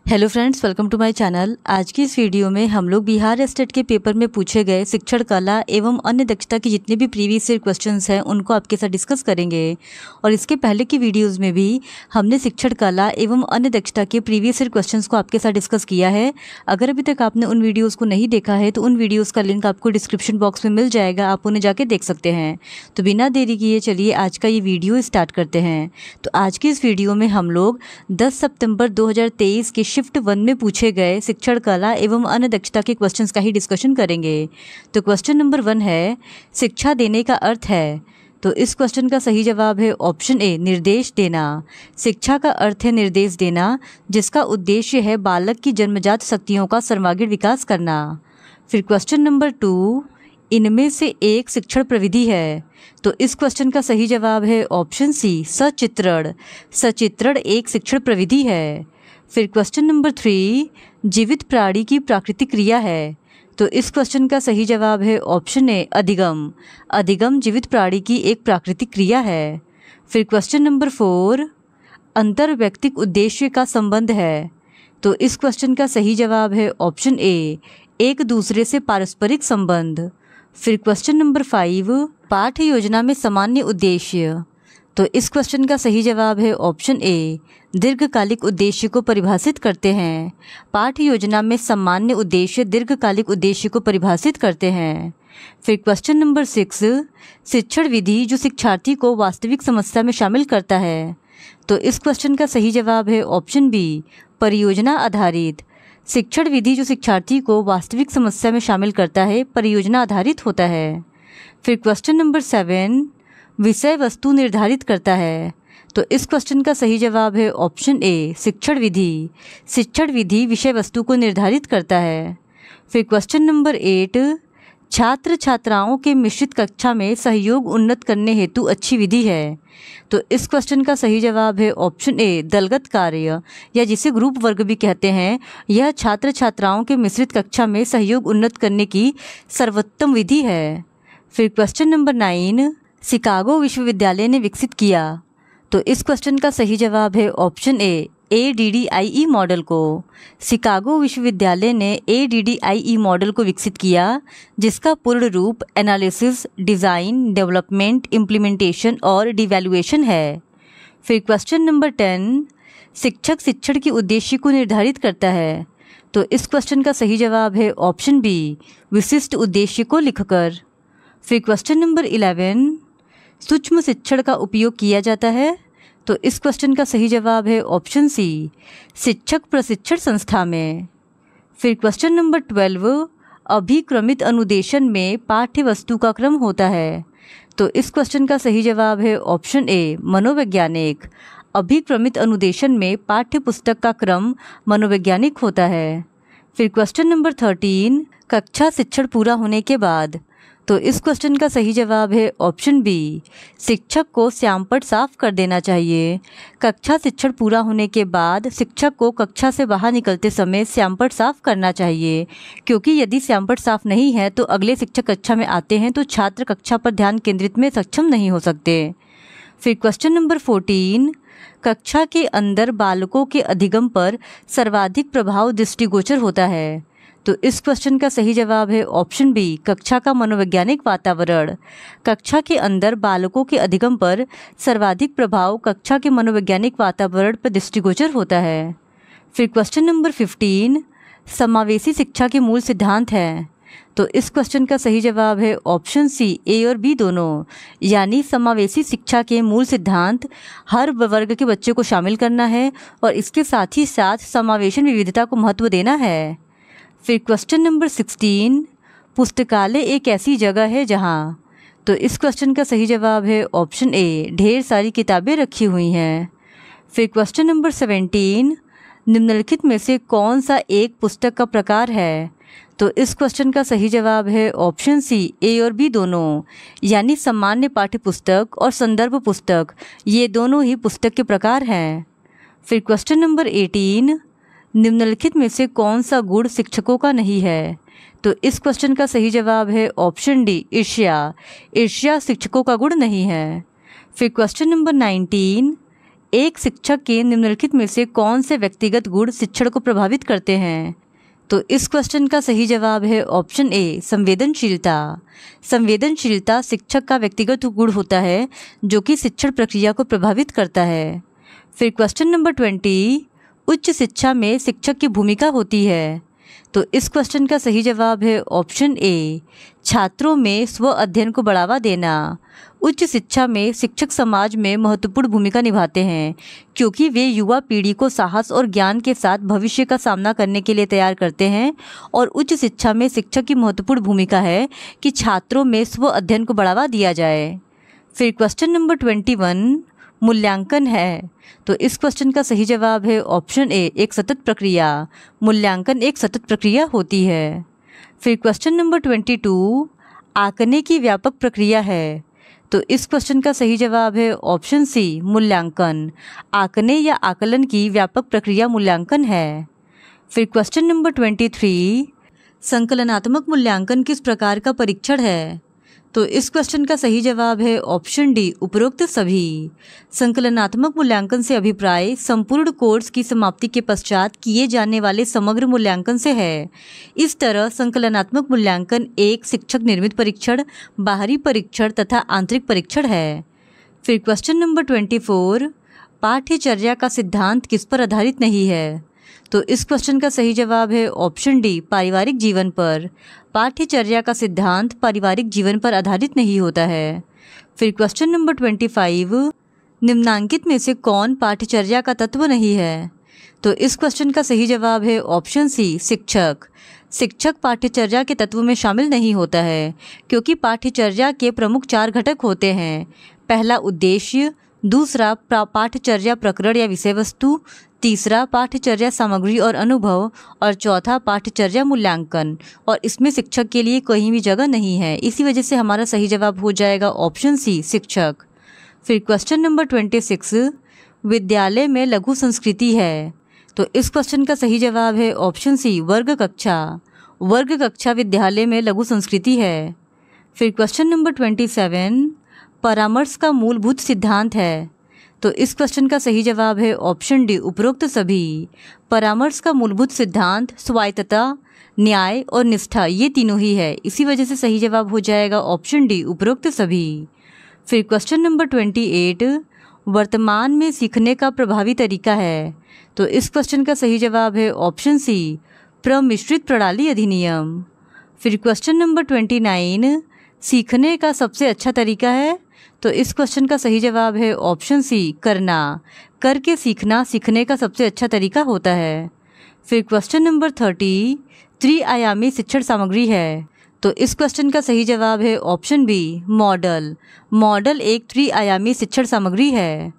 Hello friends, welcome to my channel. आज की इस वीडियो में हम लोग बिहार स्टेट के पेपर में पूछे गए शिक्षण कला एवं अन्य दक्षता के जितने भी प्रीवियस ईयर क्वेश्चंस हैं उनको आपके साथ डिस्कस करेंगे। और इसके पहले की वीडियोस में भी हमने शिक्षण कला एवं अन्य दक्षता के प्रीवियस ईयर क्वेश्चंस को आपके साथ डिस्कस किया है। अगर अभी तक आपने उन वीडियोज़ को नहीं देखा है तो उन वीडियोज़ का लिंक आपको डिस्क्रिप्शन बॉक्स में मिल जाएगा, आप उन्हें जाके देख सकते हैं। तो बिना देरी किए चलिए आज का ये वीडियो स्टार्ट करते हैं। तो आज की इस वीडियो में हम लोग 10 सितंबर 2023 के शिफ्ट 1 में पूछे गए शिक्षण कला एवं अन्य दक्षता के क्वेश्चंस का ही डिस्कशन करेंगे। तो क्वेश्चन नंबर 1 है, शिक्षा देने का अर्थ है। तो इस क्वेश्चन का सही जवाब है ऑप्शन ए, निर्देश देना। शिक्षा का अर्थ है निर्देश देना, जिसका उद्देश्य है बालक की जन्मजात शक्तियों का सर्वांगीण विकास करना। फिर क्वेश्चन नंबर 2, इनमें से एक शिक्षण प्रविधि है। तो इस क्वेश्चन का सही जवाब है ऑप्शन सी, सचित्रण। सचित्रण एक शिक्षण प्रविधि है। फिर क्वेश्चन नंबर 3, जीवित प्राणी की प्राकृतिक क्रिया है। तो इस क्वेश्चन का सही जवाब है ऑप्शन ए, अधिगम। अधिगम जीवित प्राणी की एक प्राकृतिक क्रिया है। फिर क्वेश्चन नंबर 4, अंतर्वैयक्तिक उद्देश्य का संबंध है। तो इस क्वेश्चन का सही जवाब है ऑप्शन ए, एक दूसरे से पारस्परिक संबंध। फिर क्वेश्चन नंबर 5, पाठ्य योजना में सामान्य उद्देश्य। तो इस क्वेश्चन का सही जवाब है ऑप्शन ए, दीर्घकालिक उद्देश्य को परिभाषित करते हैं। पाठ्य योजना में सामान्य उद्देश्य दीर्घकालिक उद्देश्य को परिभाषित करते हैं। फिर क्वेश्चन नंबर 6, शिक्षण विधि जो शिक्षार्थी को वास्तविक समस्या में शामिल करता है। तो इस क्वेश्चन का सही जवाब है ऑप्शन बी, परियोजना आधारित। शिक्षण विधि जो शिक्षार्थी को वास्तविक समस्या में शामिल करता है परियोजना आधारित होता है। फिर क्वेश्चन नंबर 7, विषय वस्तु निर्धारित करता है। तो इस क्वेश्चन का सही जवाब है ऑप्शन ए, शिक्षण विधि। शिक्षण विधि विषय वस्तु को निर्धारित करता है। फिर क्वेश्चन नंबर 8, छात्र छात्राओं के मिश्रित कक्षा में सहयोग उन्नत करने हेतु अच्छी विधि है। तो इस क्वेश्चन का सही जवाब है ऑप्शन ए, दलगत कार्य या जिसे ग्रुप वर्क भी कहते हैं। यह छात्र छात्राओं के मिश्रित कक्षा में सहयोग उन्नत करने की सर्वोत्तम विधि है। फिर क्वेश्चन नंबर 9, शिकागो विश्वविद्यालय ने विकसित किया। तो इस क्वेश्चन का सही जवाब है ऑप्शन ए, ADDIE मॉडल को। शिकागो विश्वविद्यालय ने ADDIE मॉडल को विकसित किया, जिसका पूर्ण रूप एनालिसिस, डिज़ाइन, डेवलपमेंट, इम्प्लीमेंटेशन और डिवैल्यूएशन है। फिर क्वेश्चन नंबर 10, शिक्षक शिक्षण के उद्देश्य को निर्धारित करता है। तो इस क्वेश्चन का सही जवाब है ऑप्शन बी, विशिष्ट उद्देश्य को लिखकर। फिर क्वेश्चन नंबर 11, सूक्ष्म शिक्षण का उपयोग किया जाता है। तो इस क्वेश्चन का सही जवाब है ऑप्शन सी, शिक्षक प्रशिक्षण संस्था में। फिर क्वेश्चन नंबर 12, अभिक्रमित अनुदेशन में पाठ्य वस्तु का क्रम होता है। तो इस क्वेश्चन का सही जवाब है ऑप्शन ए, मनोवैज्ञानिक। अभिक्रमित अनुदेशन में पाठ्य पुस्तक का क्रम मनोवैज्ञानिक होता है। फिर क्वेश्चन नंबर 13, कक्षा शिक्षण पूरा होने के बाद। तो इस क्वेश्चन का सही जवाब है ऑप्शन बी, शिक्षक को श्यामपट्ट साफ कर देना चाहिए। कक्षा शिक्षण पूरा होने के बाद शिक्षक को कक्षा से बाहर निकलते समय श्यामपट्ट साफ करना चाहिए, क्योंकि यदि श्यामपट्ट साफ नहीं है तो अगले शिक्षक कक्षा में आते हैं तो छात्र कक्षा पर ध्यान केंद्रित में सक्षम नहीं हो सकते। फिर क्वेश्चन नंबर 14, कक्षा के अंदर बालकों के अधिगम पर सर्वाधिक प्रभाव दृष्टिगोचर होता है। तो इस क्वेश्चन का सही जवाब है ऑप्शन बी, कक्षा का मनोवैज्ञानिक वातावरण। कक्षा के अंदर बालकों के अधिगम पर सर्वाधिक प्रभाव कक्षा के मनोवैज्ञानिक वातावरण पर दृष्टिगोचर होता है। फिर क्वेश्चन नंबर 15, समावेशी शिक्षा के मूल सिद्धांत हैं। तो इस क्वेश्चन का सही जवाब है ऑप्शन सी, ए और बी दोनों, यानी समावेशी शिक्षा के मूल सिद्धांत हर वर्ग के बच्चे को शामिल करना है और इसके साथ ही साथ समावेशन विविधता को महत्व देना है। फिर क्वेश्चन नंबर 16, पुस्तकालय एक ऐसी जगह है जहाँ। तो इस क्वेश्चन का सही जवाब है ऑप्शन ए, ढेर सारी किताबें रखी हुई हैं। फिर क्वेश्चन नंबर 17, निम्नलिखित में से कौन सा एक पुस्तक का प्रकार है। तो इस क्वेश्चन का सही जवाब है ऑप्शन सी, ए और बी दोनों, यानी सामान्य पाठ्य पुस्तक और संदर्भ पुस्तक, ये दोनों ही पुस्तक के प्रकार हैं। फिर क्वेश्चन नंबर 18, निम्नलिखित में से कौन सा गुण शिक्षकों का नहीं है। तो इस क्वेश्चन का सही जवाब है ऑप्शन डी, ईर्ष्या। ईर्ष्या शिक्षकों का गुण नहीं है। फिर क्वेश्चन नंबर 19, एक शिक्षक के निम्नलिखित में से कौन से व्यक्तिगत गुण शिक्षण को प्रभावित करते हैं? तो इस क्वेश्चन का सही जवाब है ऑप्शन ए, संवेदनशीलता। संवेदनशीलता शिक्षक का व्यक्तिगत गुण होता है जो कि शिक्षण प्रक्रिया को प्रभावित करता है। फिर क्वेश्चन नंबर 20, उच्च शिक्षा में शिक्षक की भूमिका होती है। तो इस क्वेश्चन का सही जवाब है ऑप्शन ए, छात्रों में स्व अध्ययन को बढ़ावा देना। उच्च शिक्षा में शिक्षक समाज में महत्वपूर्ण भूमिका निभाते हैं क्योंकि वे युवा पीढ़ी को साहस और ज्ञान के साथ भविष्य का सामना करने के लिए तैयार करते हैं। और उच्च शिक्षा में शिक्षक की महत्वपूर्ण भूमिका है कि छात्रों में स्व अध्ययन को बढ़ावा दिया जाए। फिर क्वेश्चन नंबर 21, मूल्यांकन है। तो इस क्वेश्चन का सही जवाब है ऑप्शन ए, एक सतत प्रक्रिया। मूल्यांकन एक सतत प्रक्रिया होती है। फिर क्वेश्चन नंबर 22, आंकने की व्यापक प्रक्रिया है। तो इस क्वेश्चन का सही जवाब है ऑप्शन सी, मूल्यांकन। आंकने या आकलन की व्यापक प्रक्रिया मूल्यांकन है। फिर क्वेश्चन नंबर 23, संकलनात्मक मूल्यांकन किस प्रकार का परीक्षण है? तो इस क्वेश्चन का सही जवाब है ऑप्शन डी, उपरोक्त सभी। संकलनात्मक मूल्यांकन से अभिप्राय संपूर्ण कोर्स की समाप्ति के पश्चात किए जाने वाले समग्र मूल्यांकन से है। इस तरह संकलनात्मक मूल्यांकन एक शिक्षक निर्मित परीक्षण, बाहरी परीक्षण तथा आंतरिक परीक्षण है। फिर क्वेश्चन नंबर 24, पाठ्यचर्या का सिद्धांत किस पर आधारित नहीं है? तो इस क्वेश्चन का सही जवाब है ऑप्शन डी, पारिवारिक जीवन पर। पाठ्यचर्या का सिद्धांत पारिवारिक जीवन पर आधारित नहीं होता है। फिर क्वेश्चन नंबर 25, निम्नांकित में से कौन पाठ्यचर्या का तत्व नहीं है? तो इस क्वेश्चन का सही जवाब है ऑप्शन सी, शिक्षक। शिक्षक पाठ्यचर्या के तत्व में शामिल नहीं होता है क्योंकि पाठ्यचर्या के प्रमुख 4 घटक होते हैं। पहला, उद्देश्य। दूसरा, पाठ्यचर्या प्रकरण या विषय वस्तु। तीसरा, पाठ्यचर्या सामग्री और अनुभव। और चौथा, पाठ्यचर्या मूल्यांकन। और इसमें शिक्षक के लिए कहीं भी जगह नहीं है। इसी वजह से हमारा सही जवाब हो जाएगा ऑप्शन सी, शिक्षक। फिर क्वेश्चन नंबर 26, विद्यालय में लघु संस्कृति है। तो इस क्वेश्चन का सही जवाब है ऑप्शन सी, वर्ग कक्षा। वर्ग कक्षा विद्यालय में लघु संस्कृति है। फिर क्वेश्चन नंबर 27, परामर्श का मूलभूत सिद्धांत है। तो इस क्वेश्चन का सही जवाब है ऑप्शन डी, उपरोक्त सभी। परामर्श का मूलभूत सिद्धांत स्वायत्तता, न्याय और निष्ठा, ये तीनों ही है। इसी वजह से सही जवाब हो जाएगा ऑप्शन डी, उपरोक्त सभी। फिर क्वेश्चन नंबर 28, वर्तमान में सीखने का प्रभावी तरीका है। तो इस क्वेश्चन का सही जवाब है ऑप्शन सी, प्रमिश्रित प्रणाली अधिनियम। फिर क्वेश्चन नंबर 29, सीखने का सबसे अच्छा तरीका है। तो इस क्वेश्चन का सही जवाब है ऑप्शन सी, करना। करके सीखना सीखने का सबसे अच्छा तरीका होता है। फिर क्वेश्चन नंबर 30, त्रिआयामी शिक्षण सामग्री है। तो इस क्वेश्चन का सही जवाब है ऑप्शन बी, मॉडल। मॉडल एक त्रिआयामी शिक्षण सामग्री है।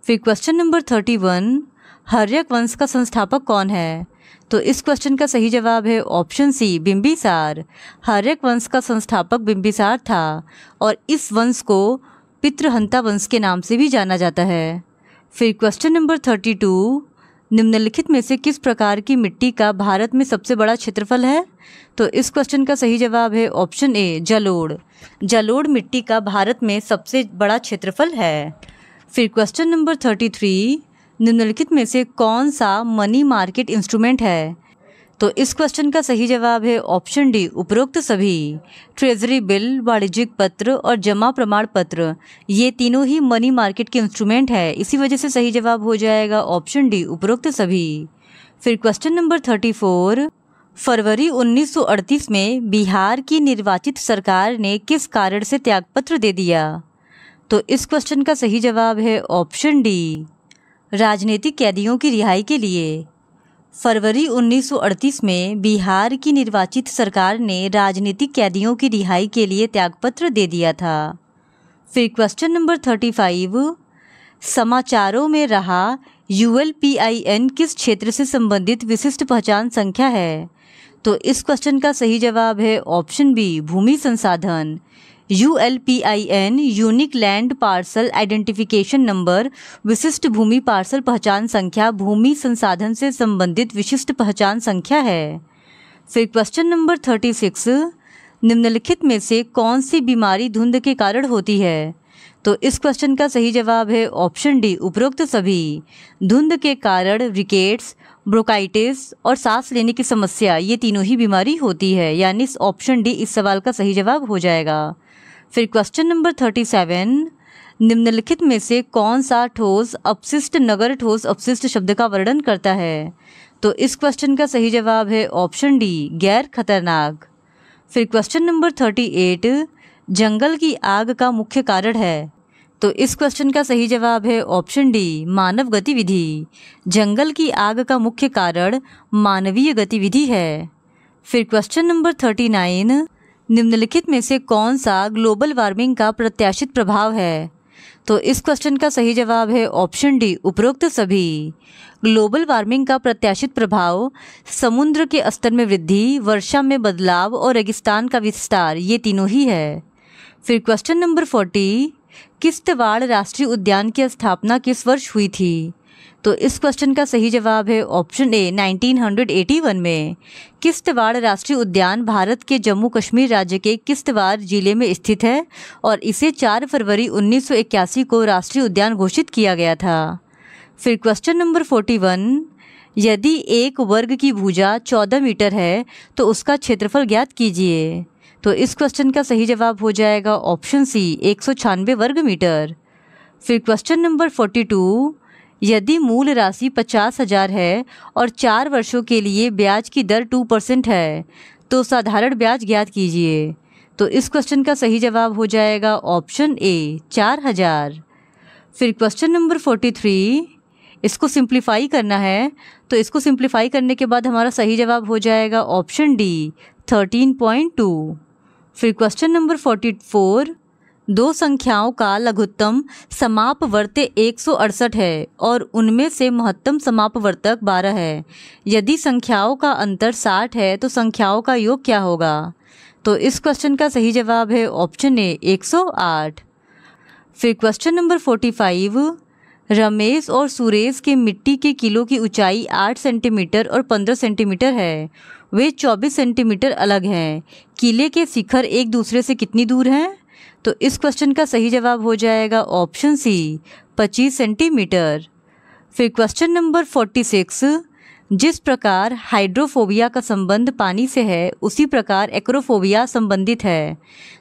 फिर क्वेश्चन नंबर 31, हर्यक वंश का संस्थापक कौन है? तो इस क्वेश्चन का सही जवाब है ऑप्शन सी, बिंबिसार। हर्यक वंश का संस्थापक बिंबिसार था और इस वंश को पितृहंता वंश के नाम से भी जाना जाता है। फिर क्वेश्चन नंबर 32, निम्नलिखित में से किस प्रकार की मिट्टी का भारत में सबसे बड़ा क्षेत्रफल है? तो इस क्वेश्चन का सही जवाब है ऑप्शन ए, जलोढ़। जलोढ़ मिट्टी का भारत में सबसे बड़ा क्षेत्रफल है। फिर क्वेश्चन नंबर 33, निम्नलिखित में से कौन सा मनी मार्केट इंस्ट्रूमेंट है? तो इस क्वेश्चन का सही जवाब है ऑप्शन डी, उपरोक्त सभी। ट्रेजरी बिल, वाणिज्यिक पत्र और जमा प्रमाण पत्र, ये तीनों ही मनी मार्केट के इंस्ट्रूमेंट है। इसी वजह से सही जवाब हो जाएगा ऑप्शन डी, उपरोक्त सभी। फिर क्वेश्चन नंबर 34, फरवरी 1938 में बिहार की निर्वाचित सरकार ने किस कारण से त्यागपत्र दे दिया? तो इस क्वेश्चन का सही जवाब है ऑप्शन डी, राजनीतिक कैदियों की रिहाई के लिए। फरवरी 1938 में बिहार की निर्वाचित सरकार ने राजनीतिक कैदियों की रिहाई के लिए त्यागपत्र दे दिया था। फिर क्वेश्चन नंबर 35, समाचारों में रहा ULPIN किस क्षेत्र से संबंधित विशिष्ट पहचान संख्या है? तो इस क्वेश्चन का सही जवाब है ऑप्शन बी, भूमि संसाधन। ULPIN unique land parcel identification number, विशिष्ट भूमि पार्सल पहचान संख्या, भूमि संसाधन से संबंधित विशिष्ट पहचान संख्या है। फिर क्वेश्चन नंबर 36, निम्नलिखित में से कौन सी बीमारी धुंध के कारण होती है? तो इस क्वेश्चन का सही जवाब है ऑप्शन डी, उपरोक्त सभी। धुंध के कारण रिकेट्स, ब्रोंकाइटिस और सांस लेने की समस्या, ये तीनों ही बीमारी होती है, यानी ऑप्शन डी इस सवाल का सही जवाब हो जाएगा। फिर क्वेश्चन नंबर 37, निम्नलिखित में से कौन सा ठोस अपशिष्ट नगर ठोस अपशिष्ट शब्द का वर्णन करता है? तो इस क्वेश्चन का सही जवाब है ऑप्शन डी, गैर खतरनाक। फिर क्वेश्चन नंबर 38, जंगल की आग का मुख्य कारण है? तो इस क्वेश्चन का सही जवाब है ऑप्शन डी, मानव गतिविधि। जंगल की आग का मुख्य कारण मानवीय गतिविधि है। फिर क्वेश्चन नंबर 39, निम्नलिखित में से कौन सा ग्लोबल वार्मिंग का प्रत्याशित प्रभाव है? तो इस क्वेश्चन का सही जवाब है ऑप्शन डी, उपरोक्त सभी। ग्लोबल वार्मिंग का प्रत्याशित प्रभाव समुद्र के स्तर में वृद्धि, वर्षा में बदलाव और रेगिस्तान का विस्तार, ये तीनों ही है। फिर क्वेश्चन नंबर 40, किश्तवाड़ राष्ट्रीय उद्यान की स्थापना किस वर्ष हुई थी? तो इस क्वेश्चन का सही जवाब है ऑप्शन ए, 1981 में। किश्तवाड़ राष्ट्रीय उद्यान भारत के जम्मू कश्मीर राज्य के किश्तवाड़ जिले में स्थित है और इसे 4 फरवरी 1981 को राष्ट्रीय उद्यान घोषित किया गया था। फिर क्वेश्चन नंबर 41, यदि एक वर्ग की भुजा 14 मीटर है तो उसका क्षेत्रफल ज्ञात कीजिए। तो इस क्वेश्चन का सही जवाब हो जाएगा ऑप्शन सी, 196 वर्ग मीटर। फिर क्वेश्चन नंबर 42, यदि मूल राशि 50,000 है और 4 वर्षों के लिए ब्याज की दर 2% है तो साधारण ब्याज ज्ञात कीजिए। तो इस क्वेश्चन का सही जवाब हो जाएगा ऑप्शन ए, 4,000। फिर क्वेश्चन नंबर 43, इसको सिंप्लीफाई करना है, तो इसको सिंप्लीफाई करने के बाद हमारा सही जवाब हो जाएगा ऑप्शन डी, 13.2। फिर क्वेश्चन नंबर 44, दो संख्याओं का लघुत्तम समापवर्त्य 168 है और उनमें से महत्तम समापवर्तक 12 है। यदि संख्याओं का अंतर 60 है तो संख्याओं का योग क्या होगा? तो इस क्वेश्चन का सही जवाब है ऑप्शन ए, 108। फिर क्वेश्चन नंबर 45, रमेश और सुरेश के मिट्टी के किलो की ऊंचाई 8 सेंटीमीटर और 15 सेंटीमीटर है। वे 24 सेंटीमीटर अलग हैं। किले के शिखर एक दूसरे से कितनी दूर हैं? तो इस क्वेश्चन का सही जवाब हो जाएगा ऑप्शन सी, 25 सेंटीमीटर। फिर क्वेश्चन नंबर 46, जिस प्रकार हाइड्रोफोबिया का संबंध पानी से है उसी प्रकार एक्रोफोबिया संबंधित है।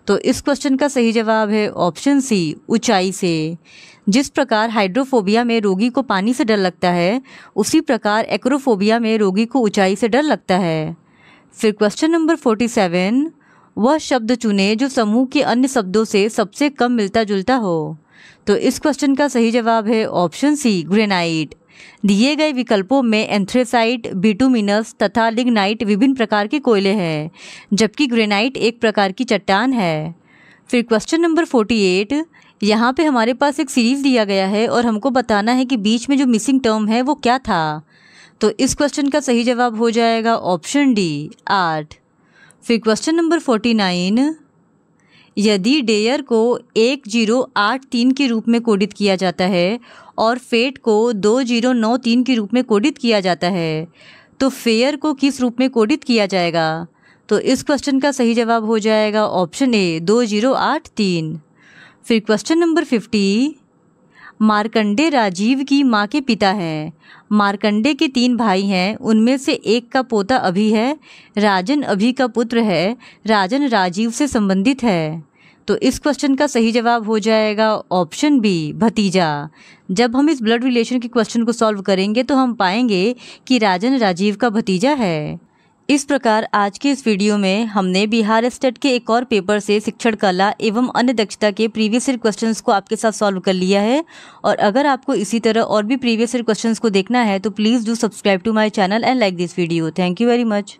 तो इस क्वेश्चन का सही जवाब है ऑप्शन सी, ऊंचाई से। जिस प्रकार हाइड्रोफोबिया में रोगी को पानी से डर लगता है उसी प्रकार एक्रोफोबिया में रोगी को ऊंचाई से डर लगता है। फिर क्वेश्चन नंबर 47, वह शब्द चुने जो समूह के अन्य शब्दों से सबसे कम मिलता जुलता हो। तो इस क्वेश्चन का सही जवाब है ऑप्शन सी, ग्रेनाइट। दिए गए विकल्पों में एंथ्रेसाइट, बिटुमिनस तथा लिग्नाइट विभिन्न प्रकार के कोयले हैं, जबकि ग्रेनाइट एक प्रकार की चट्टान है। फिर क्वेश्चन नंबर 48, यहाँ पे हमारे पास एक सीरीज दिया गया है और हमको बताना है कि बीच में जो मिसिंग टर्म है वो क्या था। तो इस क्वेश्चन का सही जवाब हो जाएगा ऑप्शन डी, 8। फिर क्वेश्चन नंबर 49, यदि डेयर को 1083 के रूप में कोडित किया जाता है और फेट को 2093 के रूप में कोडित किया जाता है तो फेयर को किस रूप में कोडित किया जाएगा? तो इस क्वेश्चन का सही जवाब हो जाएगा ऑप्शन ए, 2083। फिर क्वेश्चन नंबर 50, मार्कंडे राजीव की माँ के पिता हैं। मार्कंडे के 3 भाई हैं, उनमें से एक का पोता अभि है, राजन अभि का पुत्र है, राजन राजीव से संबंधित है। तो इस क्वेश्चन का सही जवाब हो जाएगा ऑप्शन बी, भतीजा। जब हम इस ब्लड रिलेशन के क्वेश्चन को सॉल्व करेंगे तो हम पाएंगे कि राजन राजीव का भतीजा है। इस प्रकार आज के इस वीडियो में हमने बिहार स्टेट के एक और पेपर से शिक्षण कला एवं अन्य दक्षता के प्रीवियस ईयर क्वेश्चंस को आपके साथ सॉल्व कर लिया है। और अगर आपको इसी तरह और भी प्रीवियस ईयर क्वेश्चंस को देखना है तो please do subscribe to my channel and like this video. Thank you very much.